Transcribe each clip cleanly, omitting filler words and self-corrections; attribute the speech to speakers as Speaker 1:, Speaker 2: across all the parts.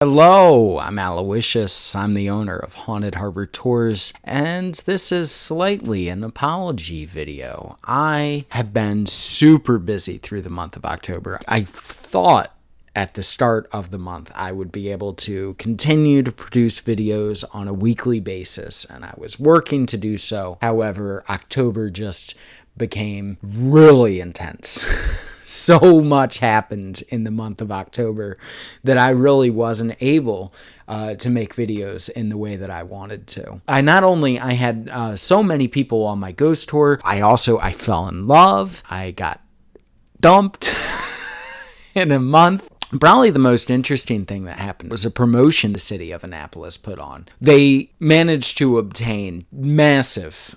Speaker 1: Hello, I'm Aloysius. I'm the owner of Haunted Harbor Tours, and this is slightly an apology video. I have been super busy through the month of October. I thought at the start of the month I would be able to continue to produce videos on a weekly basis, and I was working to do so. However, October just became really intense. So much happened in the month of October that I really wasn't able to make videos in the way that I wanted to. I had so many people on my ghost tour. I fell in love. I got dumped in a month. Probably the most interesting thing that happened was a promotion the city of Annapolis put on. They managed to obtain massive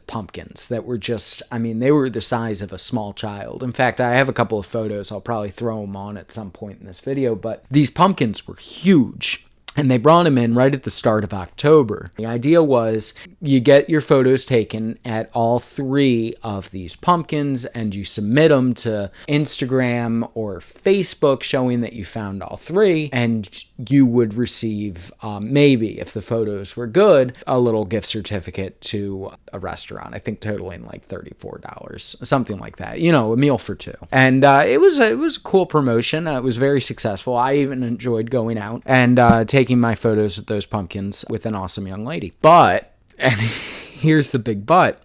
Speaker 1: pumpkins that were they were the size of a small child. In fact, I have a couple of photos. I'll probably throw them on at some point in this video, but these pumpkins were huge. And they brought them in right at the start of October. The idea was you get your photos taken at all three of these pumpkins and you submit them to Instagram or Facebook showing that you found all three, and you would receive, maybe if the photos were good, a little gift certificate to a restaurant. I think totaling like $34, something like that. A meal for two. And it was a cool promotion. It was very successful. I even enjoyed going out and taking my photos of those pumpkins with an awesome young lady. But, and here's the big but,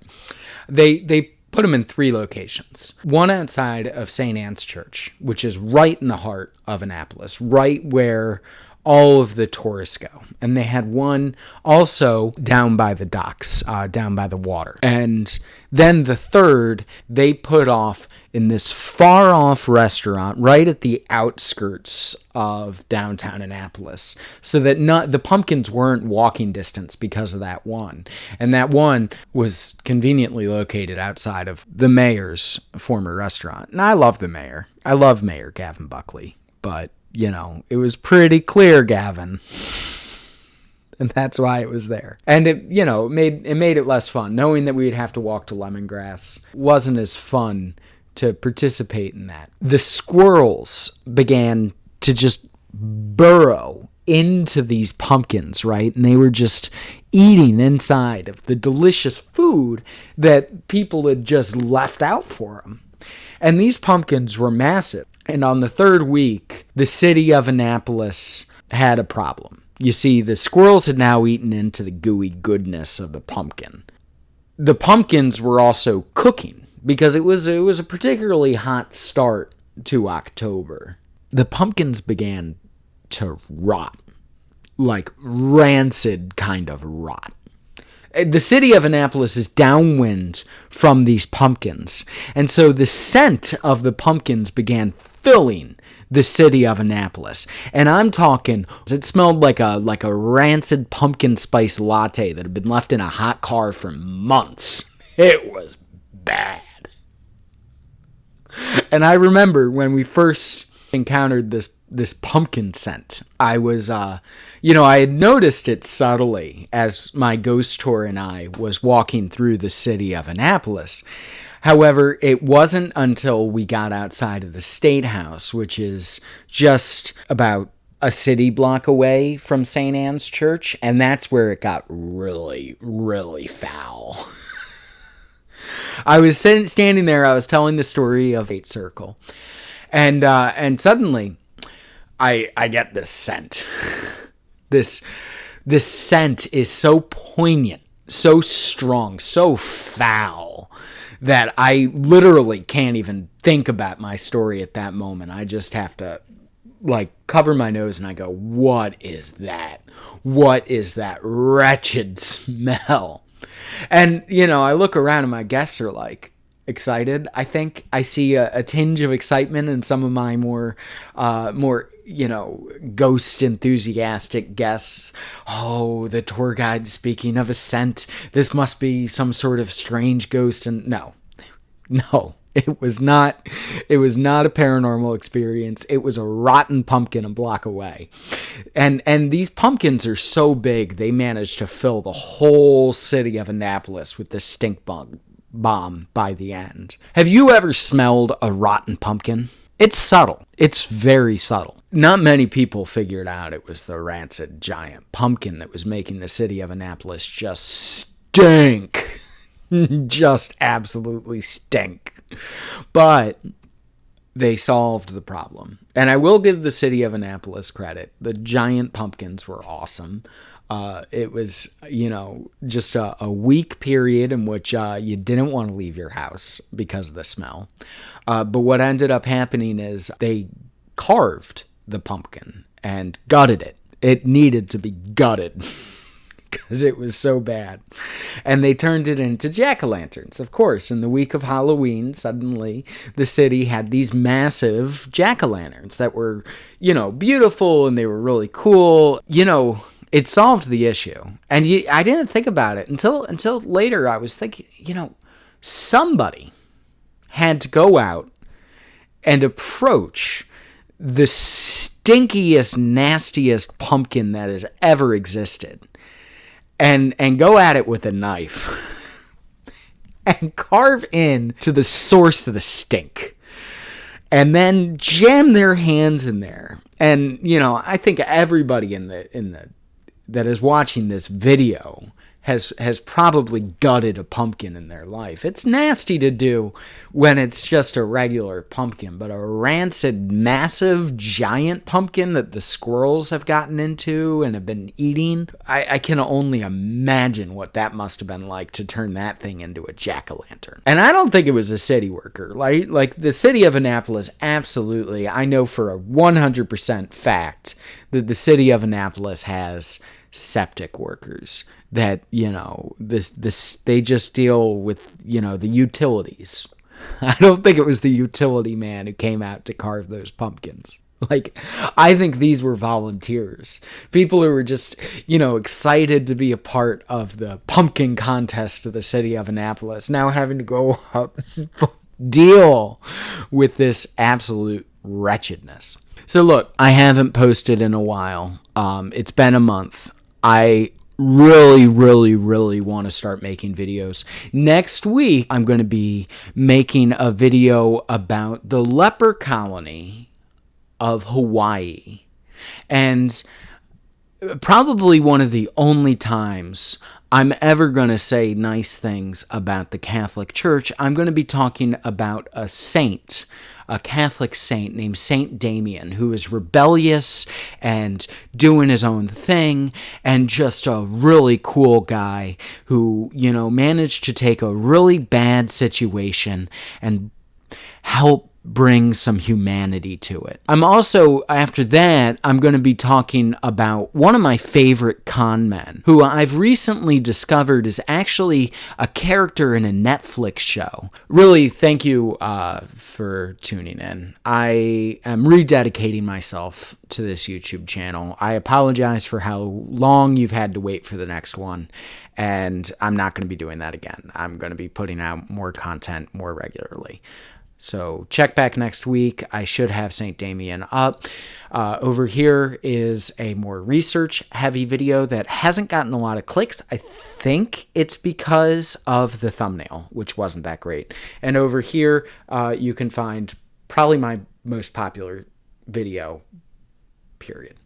Speaker 1: they put them in three locations. One outside of St. Anne's Church, which is right in the heart of Annapolis, right where all of the tourists go. And they had one also down by the docks, down by the water. And then the third, they put off in this far-off restaurant right at the outskirts of downtown Annapolis, so that the pumpkins weren't walking distance because of that one. And that one was conveniently located outside of the mayor's former restaurant. And I love the mayor. I love Mayor Gavin Buckley. But it was pretty clear, Gavin. And that's why it was there. And it made it less fun. Knowing that we'd have to walk to Lemongrass wasn't as fun to participate in that. The squirrels began to just burrow into these pumpkins, right? And they were just eating inside of the delicious food that people had just left out for them. And these pumpkins were massive. And on the third week, the city of Annapolis had a problem. You see, the squirrels had now eaten into the gooey goodness of the pumpkin. The pumpkins were also cooking because it was a particularly hot start to October. The pumpkins began to rot, like rancid kind of rot. The city of Annapolis is downwind from these pumpkins, and so the scent of the pumpkins began filling the city of Annapolis. And I'm talking, it smelled like a rancid pumpkin spice latte that had been left in a hot car for months. It was bad. And I remember when we first encountered this pumpkin scent, I was, I had noticed it subtly as my ghost tour and I was walking through the city of Annapolis. However, it wasn't until we got outside of the State House, which is just about a city block away from St. Anne's Church, and that's where it got really, really foul. I was standing there, I was telling the story of 8 Circle, and suddenly I get this scent. This scent is so poignant, so strong, so foul that I literally can't even think about my story at that moment. I just have to cover my nose and I go, what is that? What is that wretched smell? And, I look around and my guests are excited. I think I see a tinge of excitement in some of my more ghost enthusiastic guests. Oh, the tour guide speaking of a scent. This must be some sort of strange ghost. And no, it was not a paranormal experience. It was a rotten pumpkin a block away. And these pumpkins are so big, they managed to fill the whole city of Annapolis with this stink bomb by the end. Have you ever smelled a rotten pumpkin? It's subtle. It's very subtle. Not many people figured out it was the rancid giant pumpkin that was making the city of Annapolis just stink. Just absolutely stink. But they solved the problem. And I will give the city of Annapolis credit. The giant pumpkins were awesome. It was, just a week period in which you didn't want to leave your house because of the smell. But what ended up happening is they carved the pumpkin and gutted it. It needed to be gutted because it was so bad. And they turned it into jack-o'-lanterns. Of course, in the week of Halloween, suddenly the city had these massive jack-o'-lanterns that were, beautiful, and they were really cool. It solved the issue. And I didn't think about it until later. I was thinking, somebody had to go out and approach the stinkiest, nastiest pumpkin that has ever existed and go at it with a knife and carve in to the source of the stink and then jam their hands in there. And, I think everybody in the that is watching this video has probably gutted a pumpkin in their life. It's nasty to do when it's just a regular pumpkin, but a rancid, massive, giant pumpkin that the squirrels have gotten into and have been eating, I can only imagine what that must have been like to turn that thing into a jack-o'-lantern. And I don't think it was a city worker. Like the city of Annapolis, absolutely, I know for a 100% fact that the city of Annapolis has septic workers that, they just deal with, the utilities. I don't think it was the utility man who came out to carve those pumpkins. I think these were volunteers. People who were just, excited to be a part of the pumpkin contest of the city of Annapolis, now having to go up deal with this absolute wretchedness. So look, I haven't posted in a while. It's been a month. I really, really, really want to start making videos. Next week, I'm going to be making a video about the leper colony of Hawaii. And probably one of the only times I'm ever going to say nice things about the Catholic Church. I'm going to be talking about a saint, a Catholic saint named Saint Damien, who is rebellious and doing his own thing, and just a really cool guy who, managed to take a really bad situation and help bring some humanity to it. I'm also, after that, I'm going to be talking about one of my favorite con men, who I've recently discovered is actually a character in a Netflix show. Really, thank you for tuning in. I am rededicating myself to this YouTube channel. I apologize for how long you've had to wait for the next one, and I'm not going to be doing that again. I'm going to be putting out more content more regularly. So check back next week. I should have St. Damien up. Over here is a more research-heavy video that hasn't gotten a lot of clicks. I think it's because of the thumbnail, which wasn't that great. And over here, you can find probably my most popular video, period.